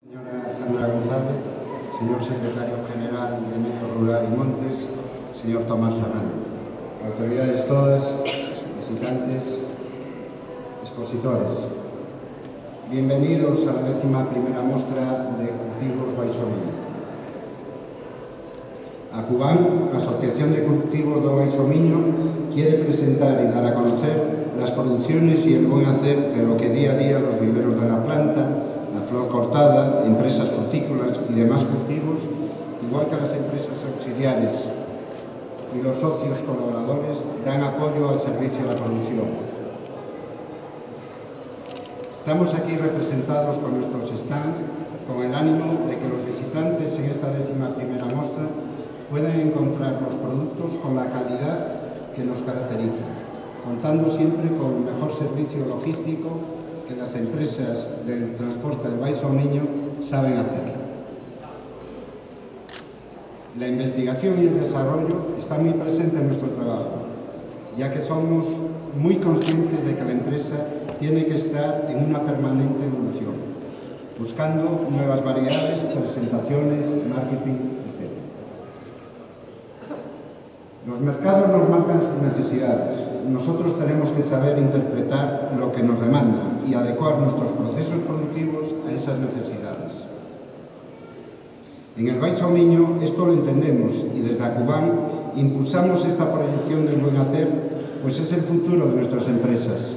Señora Sandra González, señor secretario general de Medio Rural y Montes, señor Tomás Fernández, autoridades todas, visitantes, expositores. Bienvenidos a la 11ª muestra de cultivos Baixo-Miño. Acuban, Asociación de Cultivos do Baixo-Miño, quiere presentar y dar a conocer las producciones y el buen hacer de lo que día a día los viveros de la planta, la flor cortada, empresas frutícolas y demás cultivos, igual que las empresas auxiliares y los socios colaboradores, dan apoyo al servicio de la producción. Estamos aquí representados con nuestros stands con el ánimo de que los visitantes en esta 11ª muestra puedan encontrar los productos con la calidad que nos caracteriza, contando siempre con el mejor servicio logístico que las empresas del transporte del Baixo-Miño saben hacer. La investigación y el desarrollo están muy presentes en nuestro trabajo, ya que somos muy conscientes de que la empresa tiene que estar en una permanente evolución, buscando nuevas variedades, presentaciones, marketing, etc. Los mercados nos marcan sus necesidades. Nosotros tenemos que saber interpretar lo que nos demandan y adecuar nuestros procesos productivos a esas necesidades. En el Baixo-Miño esto lo entendemos y desde Acuban impulsamos esta proyección del buen hacer, pues es el futuro de nuestras empresas.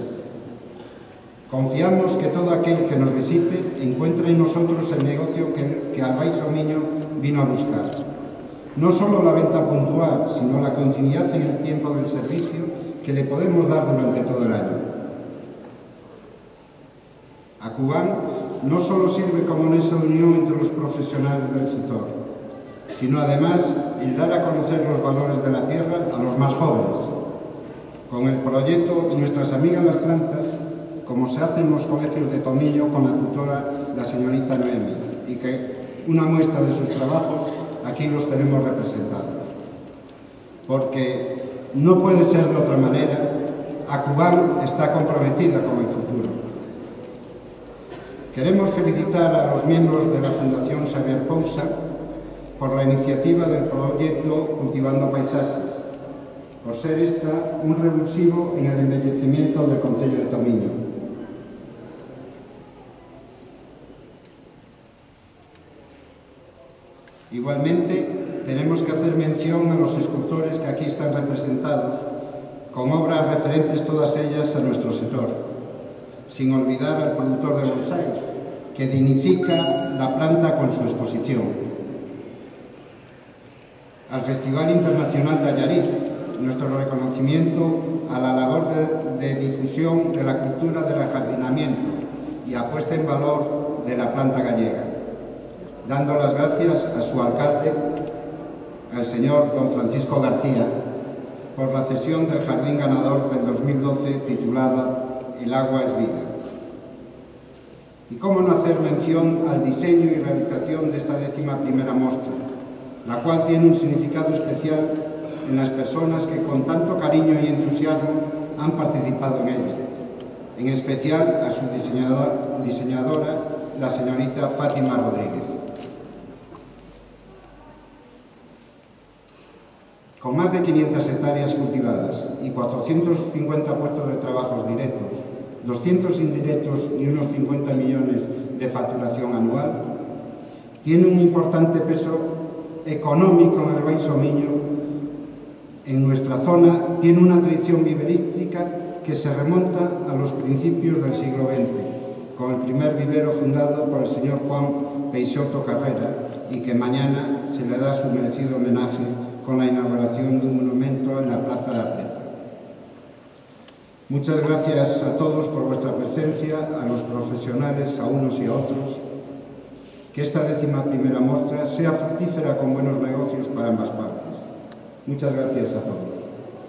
Confiamos que todo aquel que nos visite encuentre en nosotros el negocio que al Baixo-Miño vino a buscar. No solo la venta puntual, sino la continuidad en el tiempo del servicio que le podemos dar durante todo el año. Acuban no solo sirve como nexo de unión entre los profesionales del sector, sino además el dar a conocer los valores de la tierra a los más jóvenes, con el proyecto Nuestras Amigas las Plantas, como se hace en los colegios de Tomiño con la tutora, la señorita Noemi, y que una muestra de sus trabajos aquí los tenemos representados. Porque no puede ser de otra manera, Acuban está comprometida con el futuro. Queremos felicitar a los miembros de la Fundación Xavier Pousa por la iniciativa del proyecto Cultivando Paisaxes, por ser esta un revulsivo en el embellecimiento del concello de Tomiño. Igualmente, tenemos que hacer mención a los escultores que aquí están representados, con obras referentes todas ellas a nuestro sector, sin olvidar al productor de bonsáis, que dignifica la planta con su exposición. Al Festival Internacional de Allariz, nuestro reconocimiento a la labor de difusión de la cultura del ajardinamiento y apuesta en valor de la planta gallega, dando las gracias a su alcalde, al señor don Francisco García, por la cesión del jardín ganador del 2012 titulada El agua es vida. Y cómo no hacer mención al diseño y realización de esta 11ª muestra, la cual tiene un significado especial en las personas que con tanto cariño y entusiasmo han participado en ella, en especial a su diseñadora, la señorita Fátima Rodríguez. Con más de 500 hectáreas cultivadas y 450 puestos de trabajo directos, 200 indirectos y unos 50 millones de facturación anual, tiene un importante peso económico en el Baixo-Miño. En nuestra zona tiene una tradición viverística que se remonta a los principios del siglo XX, con el primer vivero fundado por el señor Juan Peixoto Carrera y que mañana se le da su merecido homenaje con la inauguración de un monumento en la Plaza de Apreta. Muchas gracias a todos por vuestra presencia, a los profesionales, a unos y a otros. Que esta 11ª muestra sea fructífera con buenos negocios para ambas partes. Muchas gracias a todos.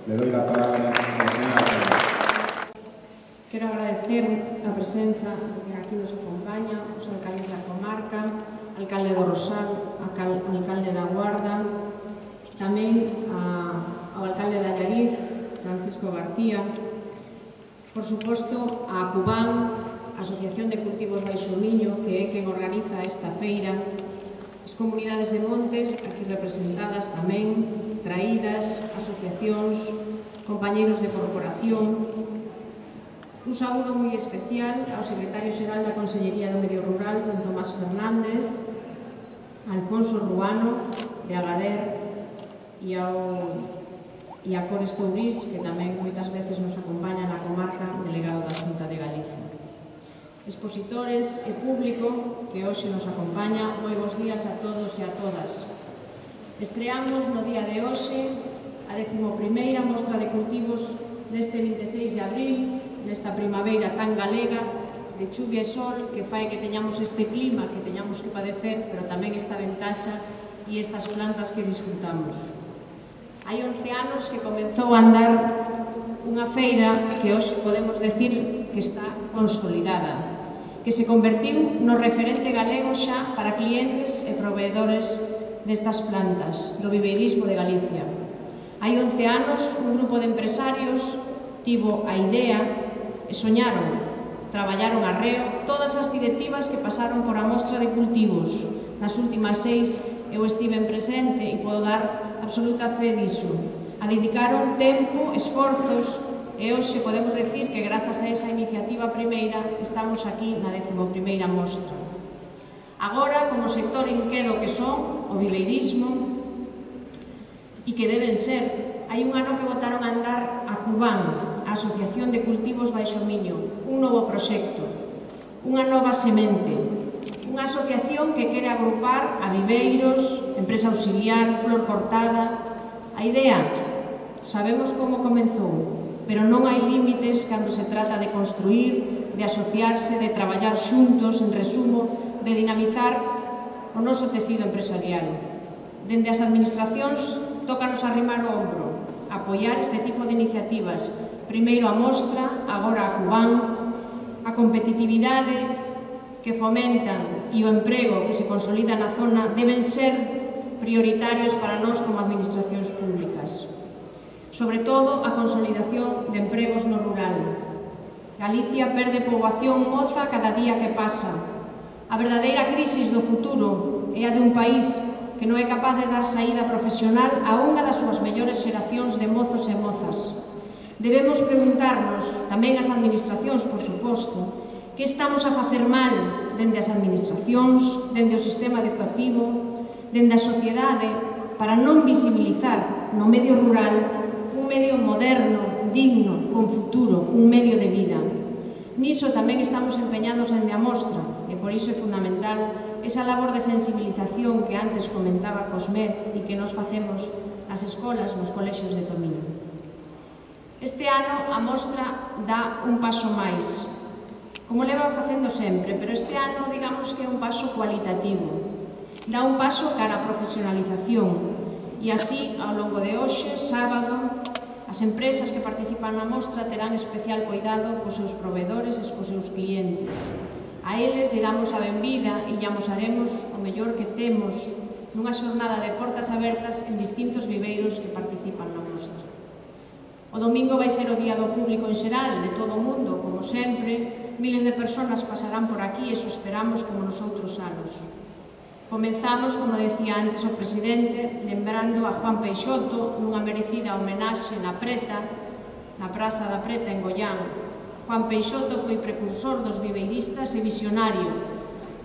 Le doy la palabra a la señora. Quero agradecer a presenza que aquí nos acompaña os alcaldes da comarca, alcalde do Rosal, alcalde da Guarda, tamén ao alcalde de Allariz, Francisco García, por suposto a Acuban a Asociación de Cultivos Baixo Miño, que é quen organiza esta feira, as comunidades de montes, aquí representadas tamén, traídas, asociacións, compañeiros de corporación. Un saúdo moi especial ao secretario xeral da Consellería do Medio Rural, don Tomás Fernández, a Alfonso Ruano, de Agader, e a Cores Tourís, que tamén moitas veces nos acompaña na comarca, delegado da Xunta de Galicia. Expositores e público que hoxe nos acompaña, moi bons días a todos e a todas. Estreamos no día de hoxe a 11ª Mostra de Cultivos neste 26 de abril, nesta primavera tan galega, de chuvia e sol, que fai que teñamos este clima que teñamos que padecer, pero tamén esta ventaxa e estas plantas que disfrutamos. Hai 11 anos que comezou a andar unha feira que hoxe podemos decir que está consolidada, que se convertiu no referente galego xa para clientes e proveedores destas plantas, do viveirismo de Galicia. Hai 11 anos, un grupo de empresarios tivo a idea e soñaron, traballaron arreo todas as directivas que pasaron por a Mostra de Cultivos. Nas últimas 6 eu estiven presente e podo dar absoluta fe diso. A dedicaron tempo, esforzos, e hoxe podemos decir que grazas a esa iniciativa primeira estamos aquí na 11ª Mostra. Agora, como sector inquedo que son, o viveirismo, e que deben ser, hai un ano que botaron a andar a Cubán, a Asociación de Cultivos Baixo Miño, un novo proxecto, unha nova semente, unha asociación que quere agrupar a viveiros, empresa auxiliar, flor cortada. A idea, sabemos como comezou, pero non hai límites cando se trata de construir, de asociarse, de traballar xuntos, en resumo, de dinamizar o noso tecido empresarial. Dende as administracións, tócanos arrimar o ombro, apoiar este tipo de iniciativas, primeiro a Mostra, agora a Cubán, a competitividade que fomentan e o emprego que se consolida na zona deben ser prioritarios para nós como administracións públicas. Sobre todo, a consolidación de empregos no rural. Galicia perde poboación moza cada día que pasa. A verdadeira crisis do futuro é a de un país que non é capaz de dar saída profesional a unha das súas mellores xeracións de mozos e mozas. Debemos preguntarnos, tamén as administracións, por suposto, que estamos a facer mal dende as administracións, dende o sistema educativo, dende a sociedade, para non visibilizar no medio rural un medio moderno, digno, con futuro, un medio de vida. Niso tamén estamos empeñados dende a Mostra, e por iso é fundamental esa labor de sensibilización que antes comentaba Cosmet e que nos facemos nas escolas, nos colexios de Tomiño. Este ano a Mostra dá un paso máis, como leva facendo sempre, pero este ano digamos que é un paso cualitativo. Dá un paso cara a profesionalización e así, ao longo de hoxe, sábado, as empresas que participan na Mostra terán especial cuidado cos seus proveedores e cos seus clientes. A eles lle damos a benvida e lle amosaremos o mellor que temos nunha xornada de portas abertas en distintos viveiros que participan na Mostra. O domingo vai ser o Día do Público en xeral, de todo o mundo, como sempre, miles de persoas pasarán por aquí e eso esperamos como nos outros anos. Comenzamos, como decía antes o presidente, lembrando a Juan Peixoto nunha merecida homenaxe na Preta, na Praza da Preta en Goián. Juan Peixoto foi precursor dos viveiristas e visionario.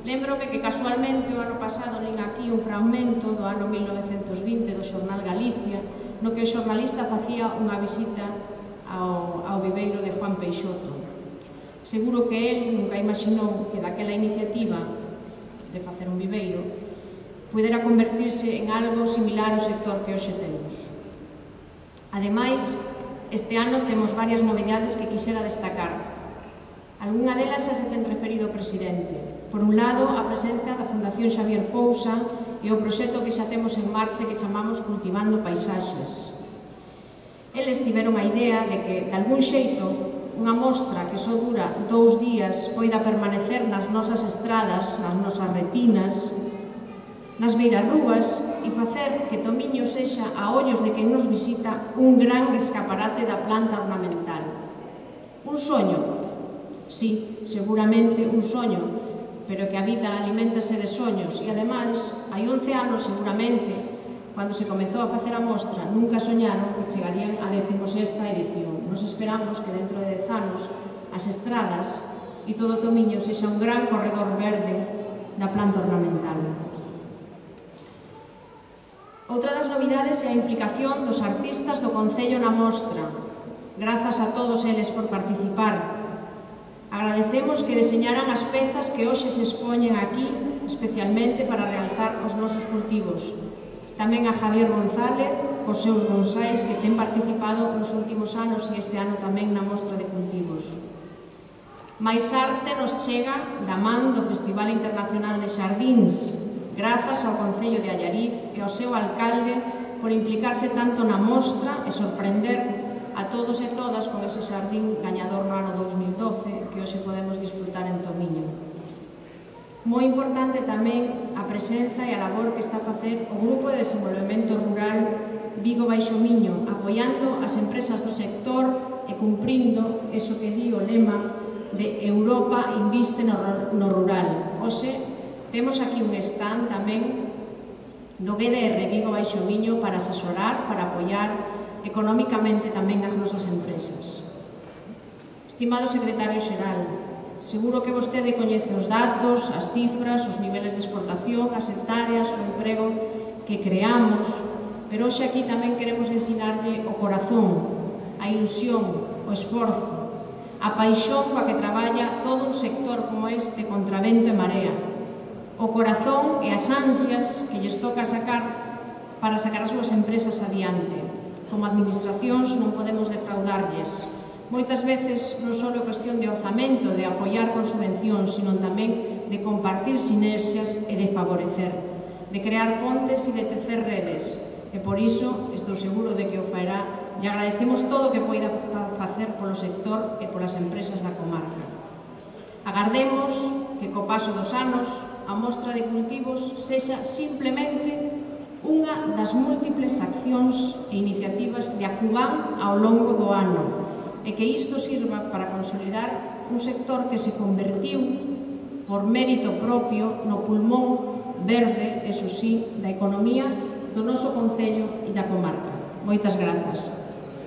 Lémbrome que casualmente o ano pasado lin aquí un fragmento do ano 1920 do xornal Galicia, no que o xornalista facía unha visita ao viveiro de Juan Peixoto. Seguro que el nunca imaginou que daquela iniciativa de facer un viveiro pudera convertirse en algo similar ao sector que hoxe temos. Ademais, este ano temos varias novidades que quixera destacar. Algúna delas xa se ten referido o presidente. Por un lado, a presenza da Fundación Xavier Cousa e o proxecto que xa temos en marcha que chamamos Cultivando Paisaxes. Eles tiveron a idea de que, de algún xeito, unha mostra que só dura 2 días poida permanecer nas nosas estradas, nas nosas retinas, nas beirarrúas e facer que Tomiño sexa, a ollos de quen nos visita, un gran escaparate da planta ornamental. Un soño, Sí, seguramente un soño, pero que a vida aliméntase de soños e, ademais, hai 11 anos seguramente, cando se comezou a facer a mostra, nunca soñaron que chegarían a 16ª edición. Nos esperamos que dentro de 10 anos as estradas e todo o Tomiño sexa un gran corredor verde da planta ornamental. Outra das novidades é a implicación dos artistas do Concello na mostra. Grazas a todos eles por participar. Agradecemos que deseñaran as pezas que hoxe se expoñen aquí, especialmente para realzar os nosos cultivos. Tamén a Javier González, cos seus bonsais que ten participado nos últimos anos e este ano tamén na mostra de cultivos. Mais arte nos chega da man do Festival Internacional de Xardíns, grazas ao Concello de Allariz e ao seu alcalde por implicarse tanto na mostra e sorprender a todos e todas con ese xardín gañador no ano 2012 que hoxe podemos disfrutar en Tomiño. Moi importante tamén a presenza e a labor que está a facer o Grupo de Desenvolvemento Rural Vigo Baixo Miño, apoiando as empresas do sector e cumprindo eso que di o lema de Europa inviste no rural. Hoxe temos aquí un stand tamén do GDR Vigo Baixo Miño para asesorar, para apoiar económicamente tamén as nosas empresas. Estimado secretario xeral, seguro que vostede coñece os datos, as cifras, os niveles de exportación, as hectáreas, o emprego que creamos, pero hoxe aquí tamén queremos ensinarlle o corazón, a ilusión, o esforzo, a paixón coa que traballa todo un sector como este contra vento e marea, o corazón e as ansias que lles toca sacar para sacar as súas empresas adiante. Como administracións non podemos defraudarlles. Moitas veces non só é cuestión de orzamento, de apoiar con subvencións, sino tamén de compartir sinerxias e de favorecer, de crear pontes e de tecer redes. E por iso estou seguro de que o faerá e agradecemos todo o que poida facer polo sector e polas empresas da comarca. Agardemos que co paso dos anos a mostra de cultivos sexa simplemente unha das múltiples accións e iniciativas de Acubán ao longo do ano e que isto sirva para consolidar un sector que se convertiu por mérito propio no pulmón verde, eso sí, da economía do noso concello e da comarca. Moitas grazas.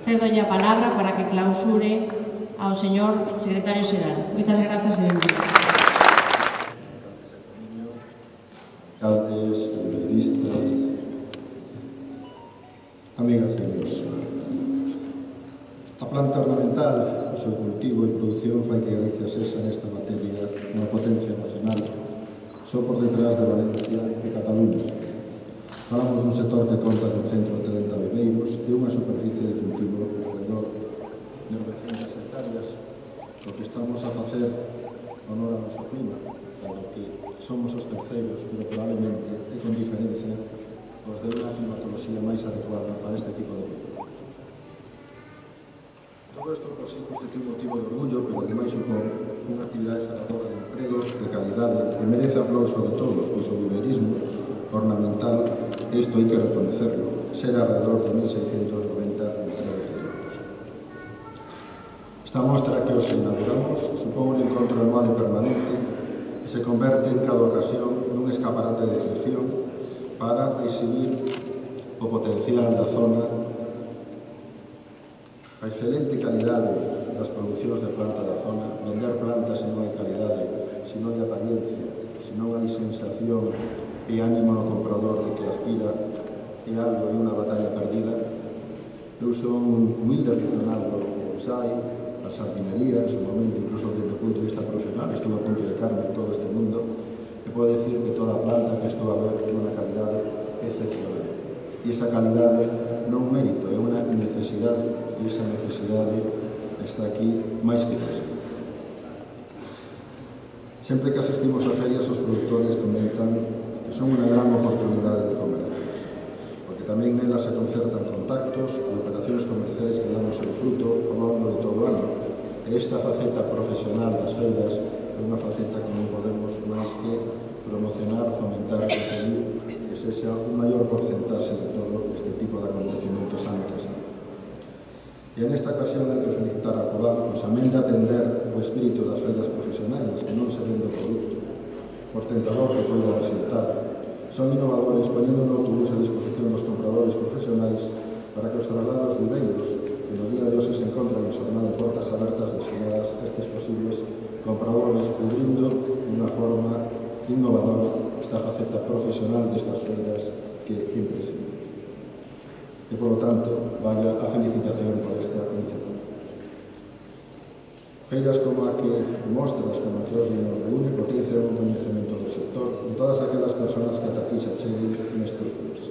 Cedolle a palabra para que clausure ao señor secretario xeral. Moitas grazas e benvidos. Alcaldes, periodistas, amigas e amigos. A planta ornamental, o seu cultivo e produción fai que Galicia sexa nesta materia unha potencia nacional, só por detrás de Valencia e Cataluña. Falamos dun sector que conta con 130 viveiros e unha superficie de cultivo alrededor de 900 hectáreas. O que estamos a facer honor ao noso clima, dado que somos os terceiros, pero probablemente, e con diferencia, os de unha climatoloxía máis adecuada para este tipo de cultivo. Todo isto por si constitui un motivo de orgullo, pero ademais supón unha actividade generadora de empregos de calidade que merece aplauso de todos, pois o viveirismo ornamental, isto hai que reconocerlo, será alrededor de 1.690 empregos directos. Esta mostra que os inauguramos supón un encontro anual e permanente que se converte en cada ocasión nun escaparate de excepción para exhibir o potencial da zona, a excelente calidade das producións de planta da zona, vender plantas se non hai calidade, se non hai apariencia, se non hai sensación e ánimo no comprador de que aspira e algo e unha batalla perdida. Eu son un humilde aficionado ao bonsai, a sardinería, en su momento, incluso desde o punto de vista profesional, estuve a punto de carne en todo este mundo, e podo decir que toda planta que estou a ver é unha calidade excepcional. E esa calidade non é un mérito, é unha necesidade, e esa necesidade está aquí máis que posible. Sempre que asistimos a ferias, os produtores comentan que son unha gran oportunidade de comercio, porque tamén nelas se concertan contactos e operacións comerciais que dan o seu fruto ao longo de todo o ano. E esta faceta profesional das feiras é unha faceta que non podemos máis que promocionar, fomentar, conseguir que sexa un maior porcentaxe de todo este tipo de acontecimientos tan interesantes. E en esta ocasión hai que felicitar a Acubán, pois amén de atender o espírito das feiras profesionais, que non se vende o produto, por tentador que poida resultar. Son innovadores, poñendo no autobús a disposición dos compradores profesionais para que os traslados viveiros, que no día de hoxe se encontran en xornada de portas abertas destinadas a estes posibles compradores, cubrindo de unha forma innovadora esta faceta profesional destas feiras que é imprescindible. E, polo tanto, vaya a felicitación por esta iniciativa. Feiras como a que mostras, como a que hoxe nos reúne, potencian o coñecemento do sector de todas aquelas persoas que ata aquí se acheguen nestes días.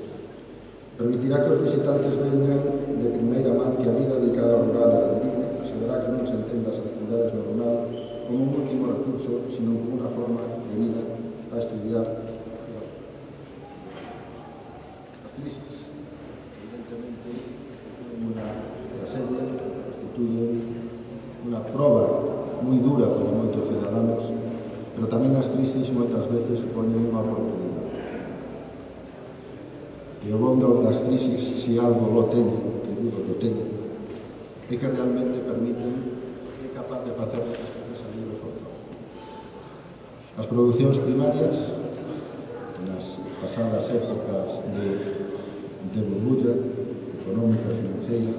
Permitirá que os visitantes veñan de primeira man que a vida dedicada ao rural é rendible, asegurará que non se entenda as actividades no rural como un último recurso, sino como unha forma de vida a estudiar as crisis. Evidentemente, constituyen unha tragedia, constituyen unha proba moi dura para moitos ciudadanos, pero tamén as crisis moitas veces supoñen unha oportunidade. E o bon das crisis, se algo lo teñen, que digo que teñen, é que realmente permiten que é capaz de facer as cousas salir do forzado. As producións primarias, nas pasadas épocas de burbulla económica e financeira,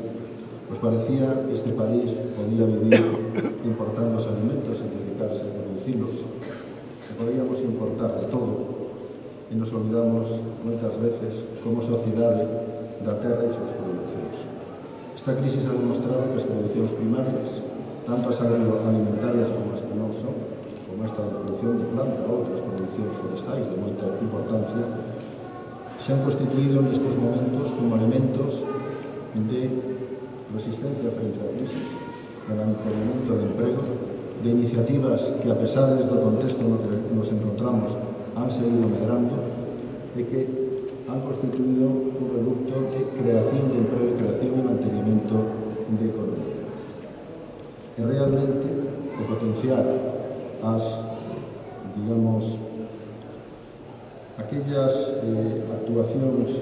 pues parecía que este país podía vivir importando os alimentos e dedicarse a producirlos, que podíamos importar de todo, e nos olvidamos moitas veces como sociedade da terra e suas producións. Esta crisis ha demostrado que as producións primarias, tanto as agroalimentarias como as que non son, como esta de produción de planta ou outras producións forestais de moita importancia, se han constituído nestes momentos como elementos de resistencia frente á crisis, de mantenimento de emprego, de iniciativas que, a pesar do contexto no que nos encontramos, han seguido medrando e que han constituído un reducto de creación de emprego e creación e mantenimento de economía. E realmente, o potenciar as, digamos, aquellas actuacións,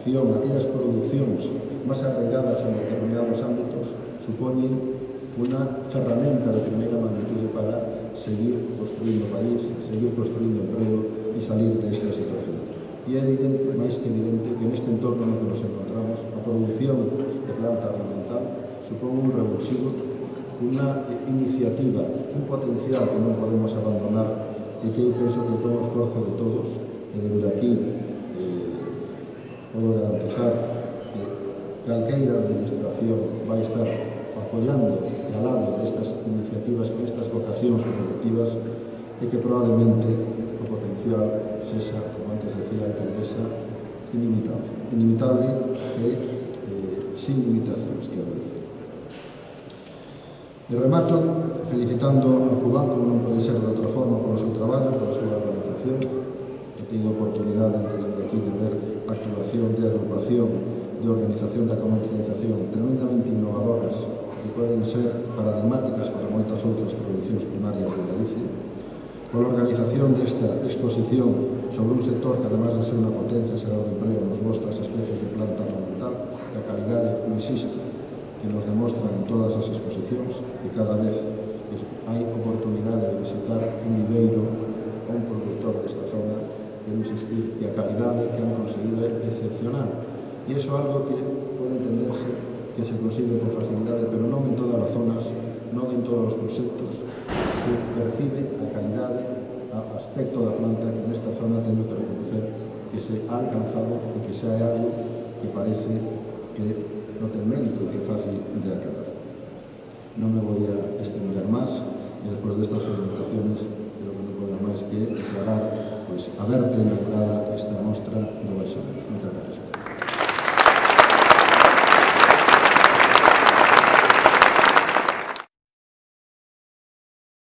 aquellas produccións máis arraigadas en determinados ámbitos supoñen unha ferramenta de primeira magnitude para seguir construindo o país, seguir construindo emprego e salir desta situación. E é evidente, máis que evidente, que neste entorno no que nos encontramos, a produción de planta ornamental supón un revulsivo, unha iniciativa, un potencial que non podemos abandonar e que eu penso que todo o esforzo de todos, e desde aquí podo garantizar que calqueira administración vai estar apoiando ao lado destas iniciativas con estas vocacións productivas e que probablemente o potencial sexa, como antes decía a alcaldesa, inimitable. Inimitable e sin limitacións, quero dicir. E remato felicitando a Cubán, como non pode ser de outra forma, polo seu traballo, pola súa organización. He tido oportunidade antes de aquí de ver a actuación de agrupación, de organización da comercialización tremendamente innovadoras que poden ser paradigmáticas para moitas outras producións primarias de Galicia, pola organización desta exposición sobre un sector que, además de ser unha potencia xeradora de emprego, nos mostra as especies de planta ornamental, que a calidade, insisto, que nos demostran en todas as exposicións, que cada vez hai oportunidade de visitar un viveiro ou un productor desta zona, quero insistir que a calidade que han conseguido é excepcional. E iso é algo que pode entenderse que se consigue con facilidade, pero non en todas as zonas, non en todos os proxectos, se percibe a calidade, o aspecto da planta que nesta zona teño que reconocer que se ha alcanzado e que xa é algo que parece que non ten mérito e que é fácil de acabar. Non me voy a extender máis e despois destas felicitaciones creo que non podo máis que declarar a verte inaugurada esta mostra do Baixo. Moitas gracias.